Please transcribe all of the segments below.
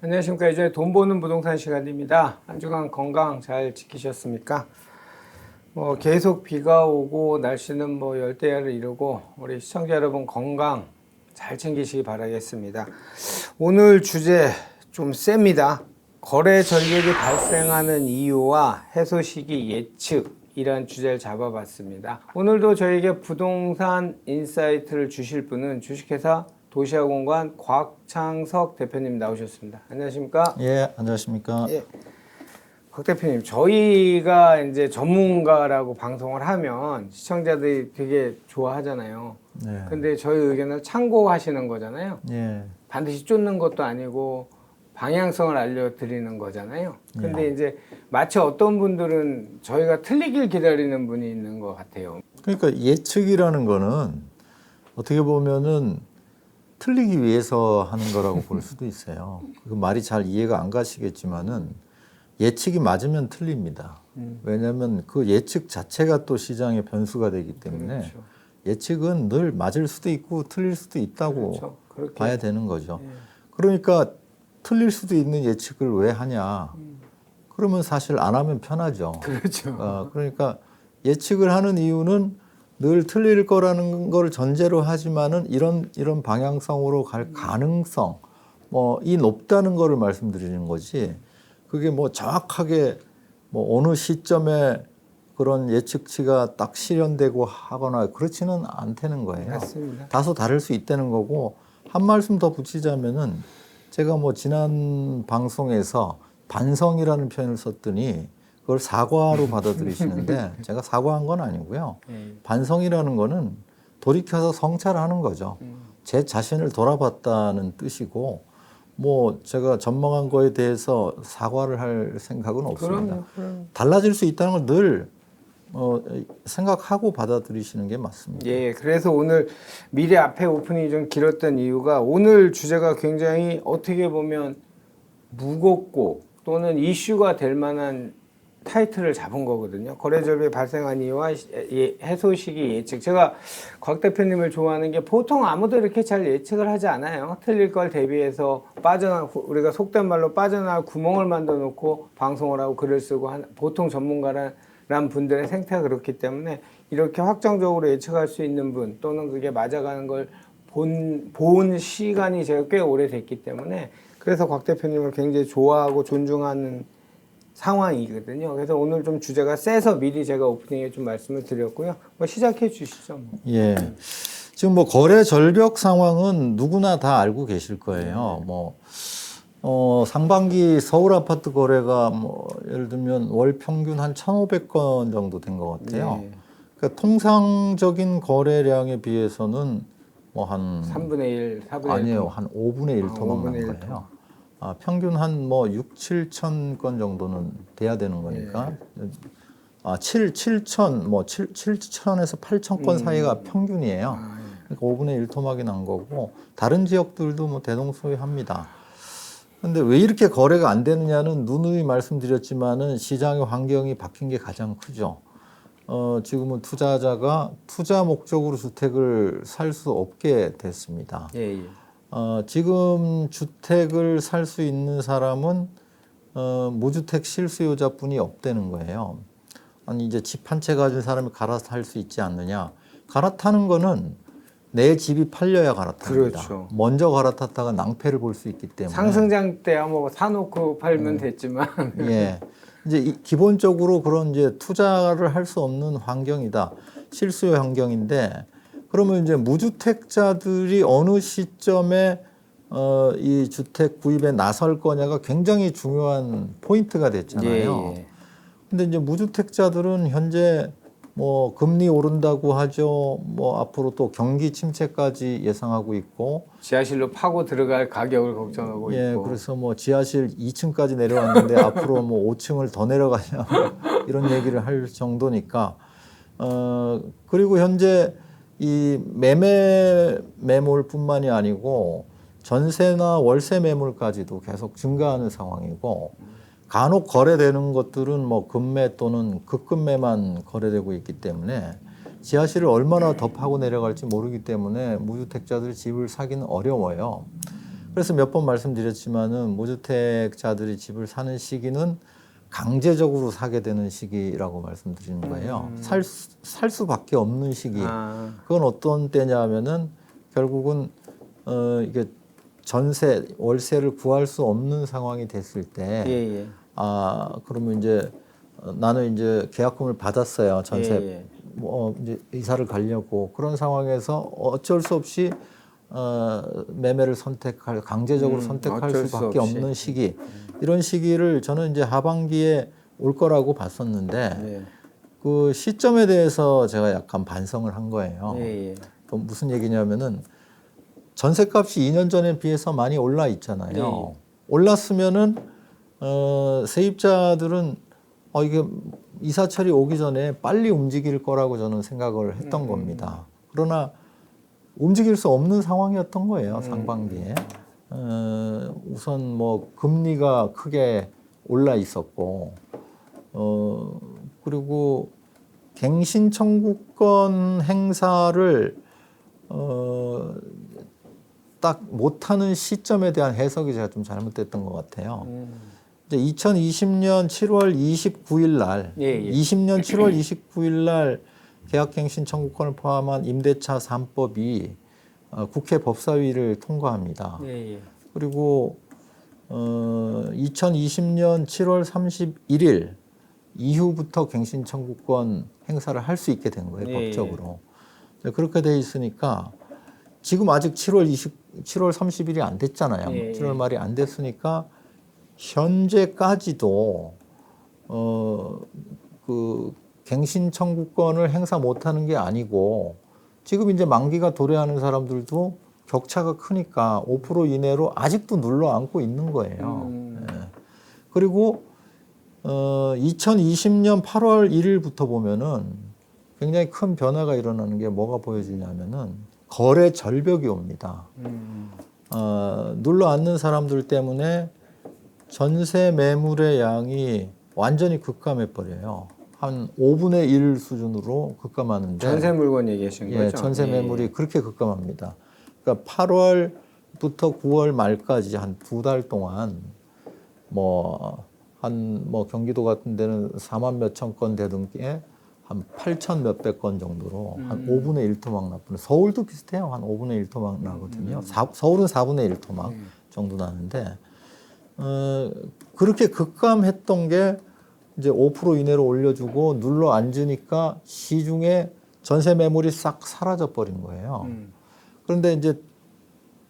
안녕하십니까. 이제 돈 버는 부동산 시간입니다. 한 주간 건강 잘 지키셨습니까? 계속 비가 오고 날씨는 열대야를 이루고 우리 시청자 여러분 건강 잘 챙기시기 바라겠습니다. 오늘 주제 좀 셉니다. 거래 절벽이 발생하는 이유와 해소 시기 예측이란 주제를 잡아봤습니다. 오늘도 저에게 부동산 인사이트를 주실 분은 주식회사 도시아공간 곽창석 대표님 나오셨습니다. 안녕하십니까? 예, 안녕하십니까? 예. 곽 대표님, 저희가 이제 전문가라고 방송을 하면 시청자들이 되게 좋아하잖아요. 네. 근데 저희 의견을 참고하시는 거잖아요. 예. 반드시 쫓는 것도 아니고 방향성을 알려드리는 거잖아요. 근데 이제 마치 어떤 분들은 저희가 틀리길 기다리는 분이 있는 것 같아요. 그러니까 예측이라는 거는 어떻게 보면은 틀리기 위해서 하는 거라고 볼 수도 있어요. 그 말이 잘 이해가 안 가시겠지만은 예측이 맞으면 틀립니다. 왜냐하면 그 예측 자체가 또 시장의 변수가 되기 때문에 그렇죠. 예측은 늘 맞을 수도 있고 틀릴 수도 있다고 그렇죠. 그렇게. 봐야 되는 거죠. 예. 그러니까 틀릴 수도 있는 예측을 왜 하냐? 그러면 사실 안 하면 편하죠. 그렇죠. 그러니까 예측을 하는 이유는 늘 틀릴 거라는 걸 전제로 하지만은 이런 방향성으로 갈 가능성 이 높다는 거를 말씀드리는 거지. 그게 정확하게 어느 시점에 그런 예측치가 딱 실현되고 하거나 그렇지는 않다는 거예요. 맞습니다. 다소 다를 수 있다는 거고, 한 말씀 더 붙이자면은 제가 지난 방송에서 반성이라는 표현을 썼더니 그걸 사과로 받아들이시는데 제가 사과한 건 아니고요. 반성이라는 거는 돌이켜서 성찰하는 거죠. 제 자신을 돌아봤다는 뜻이고, 제가 전망한 거에 대해서 사과를 할 생각은 없습니다. 그럼요. 달라질 수 있다는 걸 늘 생각하고 받아들이시는 게 맞습니다. 예, 그래서 오늘 미리 앞에 오프닝이 좀 길었던 이유가 오늘 주제가 굉장히 어떻게 보면 무겁고 또는 이슈가 될 만한 타이틀을 잡은 거거든요. 거래 절벽이 발생한 이유와 해소 시기 예측. 제가 곽 대표님을 좋아하는 게 보통 아무도 이렇게 잘 예측을 하지 않아요. 틀릴 걸 대비해서 우리가 속된 말로 빠져나갈 구멍을 만들어 놓고 방송을 하고 글을 쓰고 보통 전문가란 분들의 생태가 그렇기 때문에 이렇게 확정적으로 예측할 수 있는 분 또는 그게 맞아가는 걸 본 시간이 제가 꽤 오래됐기 때문에 그래서 곽 대표님을 굉장히 좋아하고 존중하는 상황이거든요. 그래서 오늘 좀 주제가 세서 미리 제가 오프닝에 좀 말씀을 드렸고요. 시작해 주시죠. 예. 지금 거래 절벽 상황은 누구나 다 알고 계실 거예요. 상반기 서울 아파트 거래가 예를 들면 월 평균 한 1,500건 정도 된 것 같아요. 네. 그러니까 통상적인 거래량에 비해서는 한 3분의 1, 4분의 1. 아니에요. 한 5분의 1 토막 난 5분의 1 거예요. 평균 한 6, 7천 건 정도는 돼야 되는 거니까. 7천에서 8천 건 사이가 평균이에요. 그러니까 5분의 1 토막이 난 거고, 다른 지역들도 대동소이합니다. 근데 왜 이렇게 거래가 안 되느냐는 누누이 말씀드렸지만은 시장의 환경이 바뀐 게 가장 크죠. 지금은 투자자가 투자 목적으로 주택을 살 수 없게 됐습니다. 예. 지금 주택을 살 수 있는 사람은 무주택 실수요자뿐이 없다는 거예요. 아니 이제 집 한 채 가진 사람이 갈아탈 수 있지 않느냐? 갈아타는 거는 내 집이 팔려야 갈아탑니다. 그렇죠. 먼저 갈아탔다가 낭패를 볼 수 있기 때문에. 상승장 때야 사놓고 팔면 됐지만. 예. 이제 기본적으로 그런 이제 투자를 할 수 없는 환경이다. 실수요 환경인데, 그러면 이제 무주택자들이 어느 시점에 이 주택 구입에 나설 거냐가 굉장히 중요한 포인트가 됐잖아요. 예. 근데 이제 무주택자들은 현재 금리 오른다고 하죠. 앞으로 또 경기 침체까지 예상하고 있고, 지하실로 파고 들어갈 가격을 걱정하고 예, 있고. 그래서 뭐 지하실 2층까지 내려왔는데 앞으로 뭐 5층을 더 내려가냐 이런 얘기를 할 정도니까 그리고 현재 이 매물뿐만이 아니고 전세나 월세 매물까지도 계속 증가하는 상황이고 간혹 거래되는 것들은 뭐 급매 또는 극급매만 거래되고 있기 때문에 지하실을 얼마나 더 파고 내려갈지 모르기 때문에 무주택자들이 집을 사기는 어려워요. 그래서 몇 번 말씀드렸지만은 무주택자들이 집을 사는 시기는 강제적으로 사게 되는 시기라고 말씀드리는 거예요. 살 수밖에 없는 시기. 그건 어떤 때냐 하면은 결국은 이게 전세, 월세를 구할 수 없는 상황이 됐을 때 예. 그러면 이제 나는 이제 계약금을 받았어요. 전세 예. 뭐 이제 이사를 가려고 그런 상황에서 어쩔 수 없이 매매를 강제적으로 선택할 어쩔 수 수밖에 없이. 없는 시기. 이런 시기를 저는 이제 하반기에 올 거라고 봤었는데 예. 그 시점에 대해서 제가 약간 반성을 한 거예요. 예. 그 무슨 얘기냐면은 전세값이 2년 전에 비해서 많이 올라 있잖아요. 네. 올랐으면은 세입자들은 이게 이사철이 오기 전에 빨리 움직일 거라고 저는 생각을 했던 겁니다. 그러나 움직일 수 없는 상황이었던 거예요, 상반기에. 우선 뭐 금리가 크게 올라 있었고, 그리고 갱신 청구권 행사를 딱 못하는 시점에 대한 해석이 제가 좀 잘못됐던 것 같아요. 이제 2020년 7월 29일 날, 20년 7월 29일 날 계약갱신 청구권을 포함한 임대차 3법이 국회 법사위를 통과합니다. 그리고 2020년 7월 31일 이후부터 갱신 청구권 행사를 할 수 있게 된 거예요, 법적으로. 그렇게 돼 있으니까 지금 아직 7월 30일이 안 됐잖아요. 7월 말이 안 됐으니까 현재까지도 그 갱신 청구권을 행사 못하는 게 아니고 지금 이제 만기가 도래하는 사람들도 격차가 크니까 5% 이내로 아직도 눌러 앉고 있는 거예요. 네. 그리고 2020년 8월 1일부터 보면은 굉장히 큰 변화가 일어나는 게 뭐가 보여지냐면은 거래 절벽이 옵니다. 눌러 앉는 사람들 때문에 전세 매물의 양이 완전히 급감해 버려요. 한 5분의 1 수준으로 급감하는데 전세 물건 얘기하시는 거죠? 전세 매물이 그렇게 급감합니다. 그러니까 8월부터 9월 말까지 한 2달 동안 뭐 경기도 같은 데는 4만 몇천 건 되던 게 한 8천 몇백 건 정도로 한 5분의 1 토막 나쁘는. 서울도 비슷해요. 한 5분의 1 토막 나거든요. 서울은 4분의 1 토막 정도 나는데 그렇게 급감했던 게 이제 5% 이내로 올려주고 눌러 앉으니까 시중에 전세 매물이 싹 사라져 버린 거예요. 그런데 이제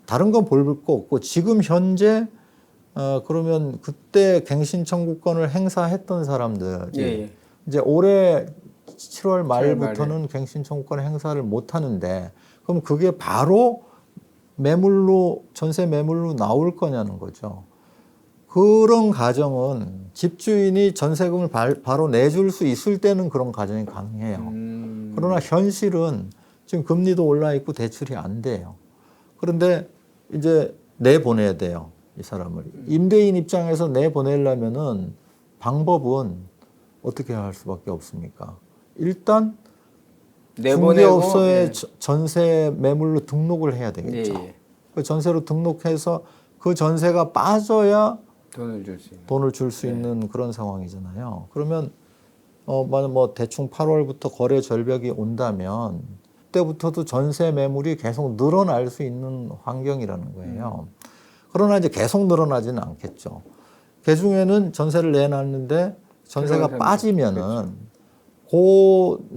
다른 건 볼 거 없고 지금 현재 그러면 그때 갱신 청구권을 행사했던 사람들이 이제 올해 7월 말부터는 갱신 청구권 행사를 못 하는데 그럼 그게 바로 매물로 전세 매물로 나올 거냐는 거죠. 그런 가정은 집주인이 전세금을 바로 내줄 수 있을 때는 그런 가정이 가능해요. 그러나 현실은 지금 금리도 올라 있고 대출이 안 돼요. 그런데 이제 내보내야 돼요, 이 사람을. 임대인 입장에서 내보내려면은 방법은 어떻게 할 수밖에 없습니까? 일단 중개업소에 전세 매물로 등록을 해야 되겠죠. 그 전세로 등록해서 그 전세가 빠져야 돈을 줄 수 있는 그런 상황이잖아요. 그러면 뭐 대충 8월부터 거래 절벽이 온다면 그때부터도 전세 매물이 계속 늘어날 수 있는 환경이라는 거예요. 그러나 이제 계속 늘어나지는 않겠죠. 그 중에는 전세를 내놨는데 전세가 빠지면은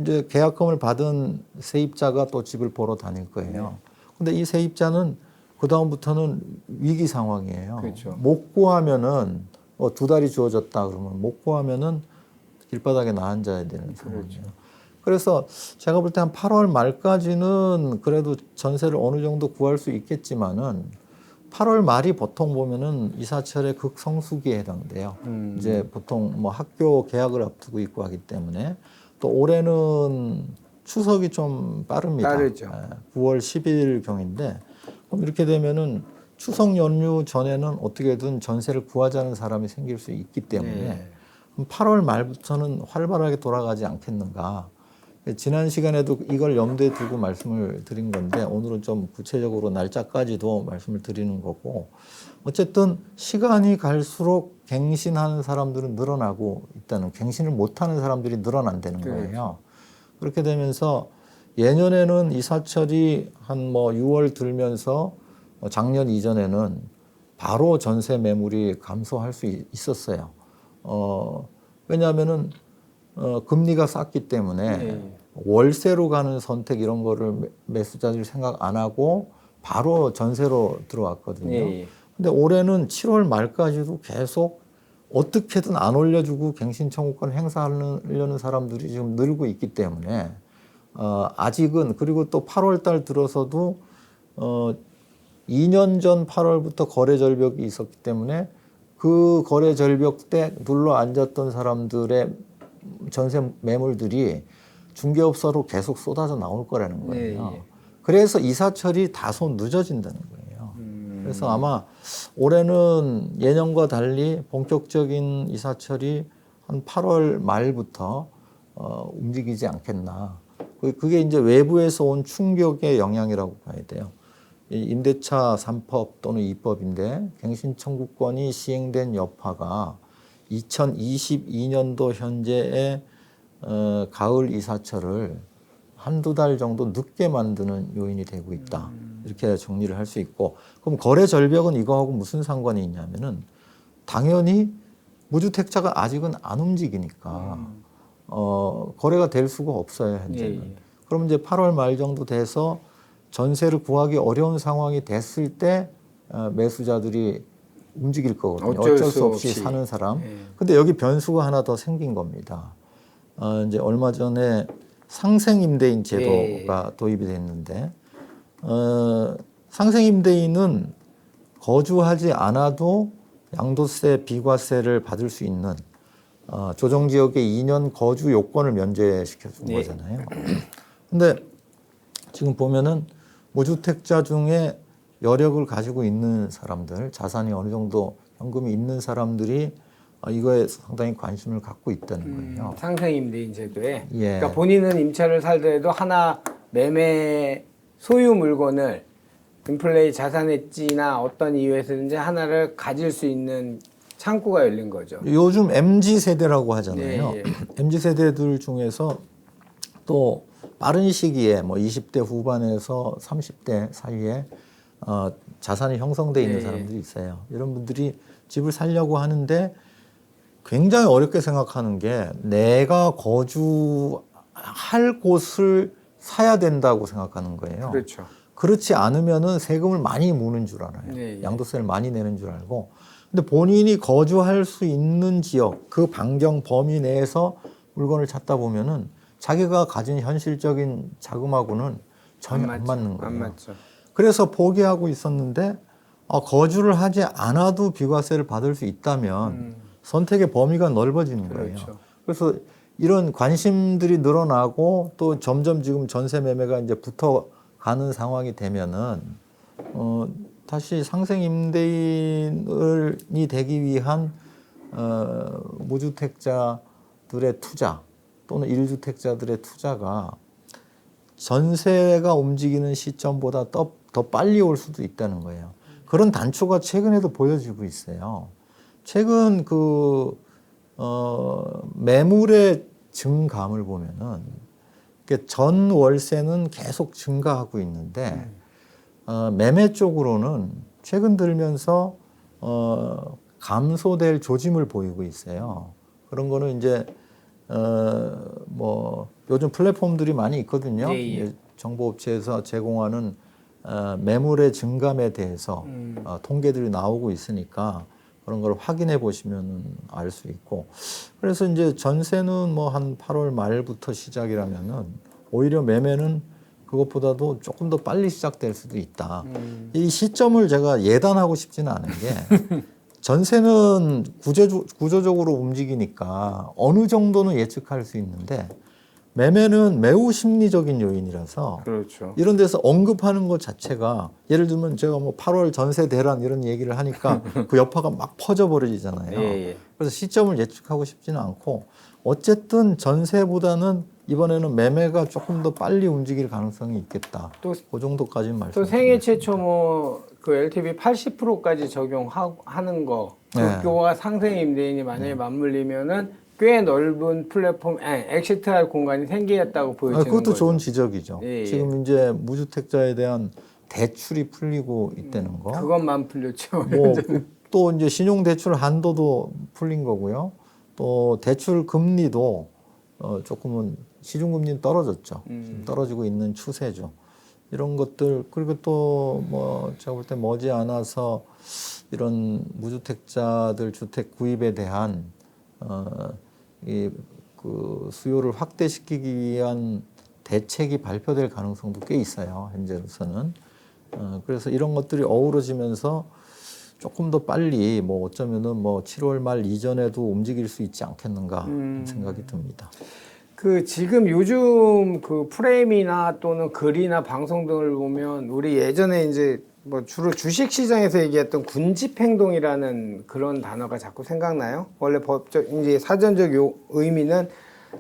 이제 계약금을 받은 세입자가 또 집을 보러 다닐 거예요. 근데 이 세입자는 그 다음부터는 위기 상황이에요. 그렇죠. 못 구하면은 2달이 주어졌다 그러면 못 구하면은 길바닥에 나앉아야 되는 상황이에요. 그래서 제가 볼 때 한 8월 말까지는 그래도 전세를 어느 정도 구할 수 있겠지만은 8월 말이 보통 보면은 이사철의 극성수기에 해당돼요. 이제 보통 뭐 학교 개학을 앞두고 있고 하기 때문에 또 올해는 추석이 좀 빠릅니다. 빠르죠. 9월 10일 경인데 그럼 이렇게 되면은 추석 연휴 전에는 어떻게든 전세를 구하자는 사람이 생길 수 있기 때문에 네. 그럼 8월 말부터는 활발하게 돌아가지 않겠는가. 지난 시간에도 이걸 염두에 두고 말씀을 드린 건데 오늘은 좀 구체적으로 날짜까지도 말씀을 드리는 거고 어쨌든 시간이 갈수록 갱신하는 사람들은 늘어나고 있다는 갱신을 못하는 사람들이 늘어난다는 거예요. 그렇게 되면서 예년에는 이사철이 한 뭐 6월 들면서 작년 이전에는 바로 전세 매물이 감소할 수 있었어요. 왜냐하면은 금리가 쌌기 때문에 네. 월세로 가는 선택 이런 거를 매수자들이 생각 안 하고 바로 전세로 들어왔거든요. 네. 근데 올해는 7월 말까지도 계속 어떻게든 안 올려주고 갱신 청구권 행사하려는 사람들이 지금 늘고 있기 때문에 아직은 그리고 또 8월 달 들어서도 2년 전 8월부터 거래 절벽이 있었기 때문에 그 거래 절벽 때 눌러 앉았던 사람들의 전세 매물들이 중개업소로 계속 쏟아져 나올 거라는 거예요. 네, 예. 그래서 이사철이 다소 늦어진다는 거예요. 그래서 아마 올해는 예년과 달리 본격적인 이사철이 한 8월 말부터 움직이지 않겠나. 그게 이제 외부에서 온 충격의 영향이라고 봐야 돼요. 이 임대차 3법 또는 2법인데 갱신 청구권이 시행된 여파가 2022년도 현재의 가을 이사철을 한두 달 정도 늦게 만드는 요인이 되고 있다. 이렇게 정리를 할 수 있고 그럼 거래 절벽은 이거하고 무슨 상관이 있냐면은 당연히 무주택자가 아직은 안 움직이니까 거래가 될 수가 없어요 현재는. 예. 그럼 이제 8월 말 정도 돼서 전세를 구하기 어려운 상황이 됐을 때 매수자들이 움직일 거거든요. 어쩔 수 없이 사는 사람. 예. 근데 여기 변수가 하나 더 생긴 겁니다. 이제 얼마 전에 상생임대인 제도가 도입이 됐는데 상생임대인은 거주하지 않아도 양도세, 비과세를 받을 수 있는 조정지역의 2년 거주 요건을 면제시켜 준 네. 거잖아요. 근데 지금 보면은 무주택자 중에 여력을 가지고 있는 사람들, 자산이 어느 정도 현금이 있는 사람들이 이거에 상당히 관심을 갖고 있다는 거예요. 상생임대인 제도에. 예. 그러니까 본인은 임차를 살더라도 하나 매매 소유 물건을 인플레이 자산했지나 어떤 이유에서든지 하나를 가질 수 있는 창구가 열린 거죠. 요즘 MZ 세대라고 하잖아요. 예, 예. MZ 세대들 중에서 또 빠른 시기에 뭐 20대 후반에서 30대 사이에 자산이 형성돼 있는 예, 사람들이 있어요. 이런 분들이 집을 살려고 하는데 굉장히 어렵게 생각하는 게 내가 거주할 곳을 사야 된다고 생각하는 거예요. 그렇죠. 그렇지 않으면은 세금을 많이 무는 줄 알아요. 네, 예. 양도세를 많이 내는 줄 알고. 근데 본인이 거주할 수 있는 지역, 그 반경 범위 내에서 물건을 찾다 보면은 자기가 가진 현실적인 자금하고는 전혀 안 맞는 거예요. 안 맞죠. 그래서 포기하고 있었는데 거주를 하지 않아도 비과세를 받을 수 있다면 선택의 범위가 넓어지는 거예요. 그렇죠. 그래서 이런 관심들이 늘어나고 또 점점 지금 전세 매매가 이제 붙어가는 상황이 되면은 다시 상생 임대인이 되기 위한 무주택자들의 투자 또는 1주택자들의 투자가 전세가 움직이는 시점보다 더 빨리 올 수도 있다는 거예요. 그런 단초가 최근에도 보여지고 있어요. 최근 매물의 증감을 보면은 전 월세는 계속 증가하고 있는데 매매 쪽으로는 최근 들면서 감소될 조짐을 보이고 있어요. 그런 거는 이제 뭐 요즘 플랫폼들이 많이 있거든요. 예, 예. 정보업체에서 제공하는 매물의 증감에 대해서 통계들이 나오고 있으니까 그런 걸 확인해 보시면 알 수 있고 그래서 이제 전세는 뭐 한 8월 말부터 시작이라면은 오히려 매매는 그것보다도 조금 더 빨리 시작될 수도 있다. 이 시점을 제가 예단하고 싶지는 않은 게 전세는 구조적으로 움직이니까 어느 정도는 예측할 수 있는데 매매는 매우 심리적인 요인이라서 그렇죠. 이런 데서 언급하는 것 자체가 예를 들면 제가 뭐 8월 전세 대란 이런 얘기를 하니까 그 여파가 막 퍼져 버리잖아요. 예. 그래서 시점을 예측하고 싶지는 않고 어쨌든 전세보다는 이번에는 매매가 조금 더 빨리 움직일 가능성이 있겠다. 또 그 정도까지는 또 말씀드리겠습니다. 생애 최초 뭐 그 LTV 80%까지 적용하는 거 네. 그거와 상생 임대인이 만약에 맞물리면은 꽤 넓은 플랫폼 엑시트할 공간이 생기겠다고 보여지는 그것도 거죠. 좋은 지적이죠. 예. 지금 이제 무주택자에 대한 대출이 풀리고 있다는 거. 그것만 풀렸죠. 뭐 또 이제 신용대출 한도도 풀린 거고요. 또 대출 금리도 조금은 시중금리는 떨어졌죠. 지금 떨어지고 있는 추세죠. 이런 것들 그리고 또 뭐 제가 볼 때 머지않아서 이런 무주택자들 주택 구입에 대한 그 수요를 확대시키기 위한 대책이 발표될 가능성도 꽤 있어요. 현재로서는. 그래서 이런 것들이 어우러지면서 조금 더 빨리 뭐 어쩌면은 뭐 7월 말 이전에도 움직일 수 있지 않겠는가 생각이 듭니다. 그 지금 요즘 그 프레임이나 또는 글이나 방송 등을 보면 우리 예전에 이제 뭐 주로 주식 시장에서 얘기했던 군집 행동이라는 그런 단어가 자꾸 생각나요? 원래 법적 이제 사전적 의미는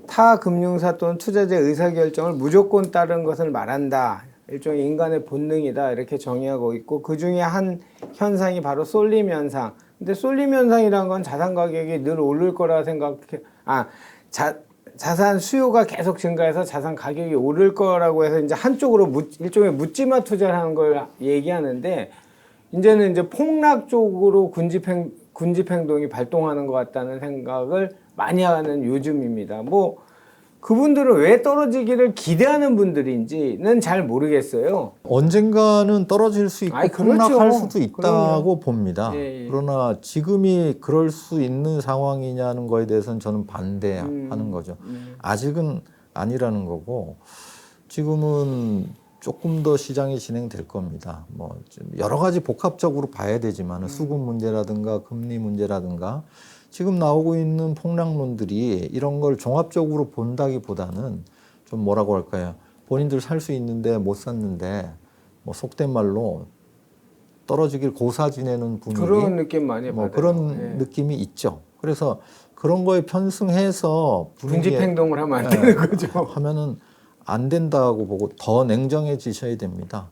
타 금융사 또는 투자자의 의사결정을 무조건 따른 것을 말한다. 일종의 인간의 본능이다. 이렇게 정의하고 있고 그 중에 한 현상이 바로 쏠림 현상. 근데 쏠림 현상이란 건 자산 가격이 늘 오를 거라 자산 수요가 계속 증가해서 자산 가격이 오를 거라고 해서 이제 한쪽으로 일종의 묻지마 투자를 하는 걸 얘기하는데 이제는 이제 폭락 쪽으로 군집 행동이 발동하는 것 같다는 생각을 많이 하는 요즘입니다. 뭐 그분들은 왜 떨어지기를 기대하는 분들인지는 잘 모르겠어요. 언젠가는 떨어질 수 있고 그렇죠. 폭락할 수도 있다고 그럼요. 봅니다. 예. 그러나 지금이 그럴 수 있는 상황이냐는 거에 대해서는 저는 반대하는 거죠. 아직은 아니라는 거고 지금은 조금 더 시장이 진행될 겁니다. 뭐 여러 가지 복합적으로 봐야 되지만 수급 문제라든가 금리 문제라든가 지금 나오고 있는 폭락론들이 이런 걸 종합적으로 본다기보다는 좀 뭐라고 할까요? 본인들 살 수 있는데 못 샀는데 뭐 속된 말로 떨어지길 고사 지내는 분위기 그런 느낌 많이 뭐 받아요. 그런 느낌이 있죠. 그래서 그런 거에 편승해서 군집 행동을 하면 안 되는 거죠. 하면은 안 된다고 보고 더 냉정해지셔야 됩니다.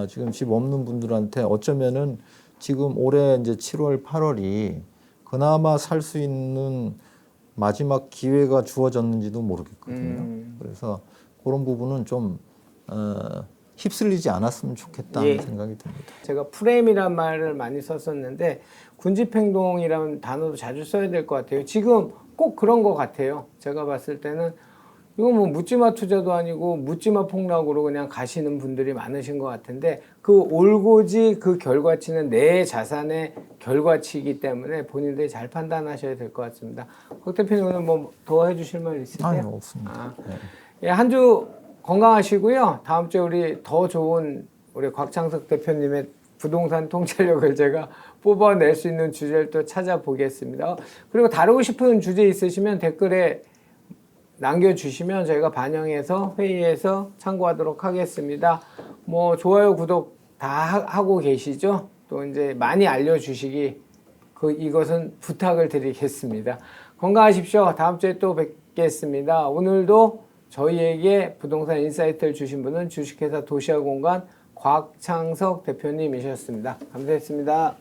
지금 집 없는 분들한테 어쩌면은 지금 올해 이제 7월, 8월이 그나마 살 수 있는 마지막 기회가 주어졌는지도 모르겠거든요. 그래서 그런 부분은 좀 휩쓸리지 않았으면 좋겠다는 생각이 듭니다. 제가 프레임이란 말을 많이 썼었는데 군집행동이라는 단어도 자주 써야 될 것 같아요. 지금 꼭 그런 것 같아요. 제가 봤을 때는 이거 뭐 묻지마 투자도 아니고 묻지마 폭락으로 그냥 가시는 분들이 많으신 것 같은데 그 올고지 그 결과치는 내 자산의 결과치이기 때문에 본인들이 잘 판단하셔야 될 것 같습니다. 곽 대표님 오늘 뭐 더 해주실 말 있으세요? 아니요, 없습니다. 예, 한 주 건강하시고요. 다음 주에 우리 더 좋은 우리 곽창석 대표님의 부동산 통찰력을 제가 뽑아낼 수 있는 주제를 또 찾아보겠습니다. 그리고 다루고 싶은 주제 있으시면 댓글에 남겨주시면 저희가 반영해서 회의에서 참고하도록 하겠습니다. 뭐 좋아요, 구독 다 하고 계시죠? 또 이제 많이 알려주시기 이것은 부탁을 드리겠습니다. 건강하십시오. 다음 주에 또 뵙겠습니다. 오늘도 저희에게 부동산 인사이트를 주신 분은 주식회사 도시아공간 곽창석 대표님이셨습니다. 감사했습니다.